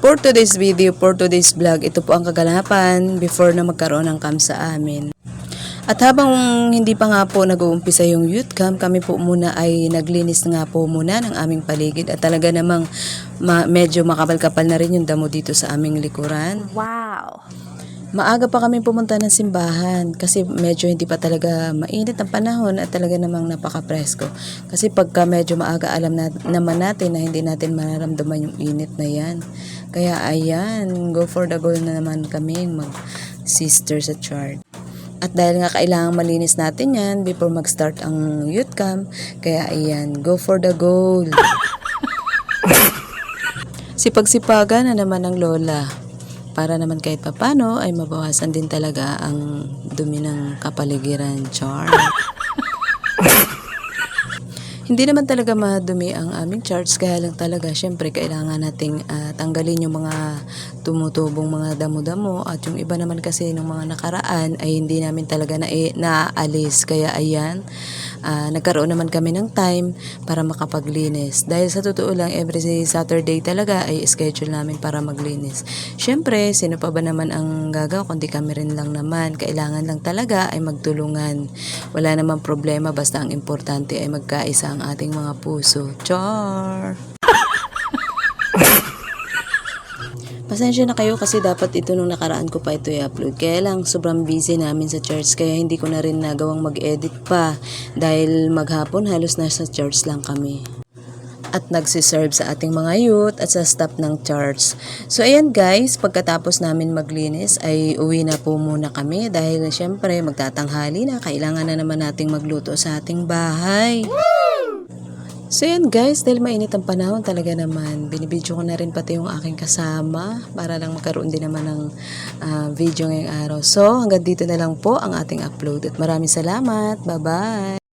For today's video, for today's vlog, ito po ang kaganapan before na magkaroon ng camp sa amin. At habang hindi pa nga po nag-uumpisa yung youth camp, kami po muna ay naglinis nga po muna ng aming paligid. At talaga namang medyo makapal-kapal na rin yung damo dito sa aming likuran. Wow! Maaga pa kami pumunta ng simbahan kasi medyo hindi pa talaga mainit ang panahon at talaga namang napaka-presko. Kasi pagka medyo maaga alam naman natin na hindi natin mararamdaman yung init na yan. Kaya ayan, go for the goal na naman kami mag-sister sa chart. At dahil nga kailangan malinis natin yan before mag-start ang youth camp, kaya ayan, go for the goal. Sipag-sipagan na naman ng lola. Para naman kahit papano ay mabawasan din talaga ang dumi ng kapaligiran, char. Hindi naman talaga madumi ang aming charts, kaya lang talaga syempre kailangan nating tanggalin yung mga tumutubong mga damo-damo at yung iba naman kasi ng mga nakaraan ay hindi namin talaga naaalis. Kaya ayan, nagkaroon naman kami ng time para makapaglinis. Dahil sa totoo lang, every Saturday talaga ay schedule namin para maglinis. Syempre, sino pa ba naman ang gagawa kundi kami rin lang naman. Kailangan lang talaga ay magtulungan. Wala namang problema basta ang importante ay magkaisa ang ating mga puso. Char! Pasensya na kayo kasi dapat ito nung nakaraan ko pa ito i-upload. Kaya lang sobrang busy namin sa church kaya hindi ko na rin nagawang mag-edit pa dahil maghapon halos nasa church lang kami. At nagsiserve sa ating mga youth at sa staff ng church. So ayan guys, pagkatapos namin maglinis ay uwi na po muna kami dahil syempre magtatanghali na, kailangan na naman nating magluto sa ating bahay. So yan guys, dahil mainit ang panahon talaga naman, binibidyo ko na rin pati yung aking kasama para lang magkaroon din naman ng video ngayong araw. So hanggang dito na lang po ang ating upload at maraming salamat. Bye bye!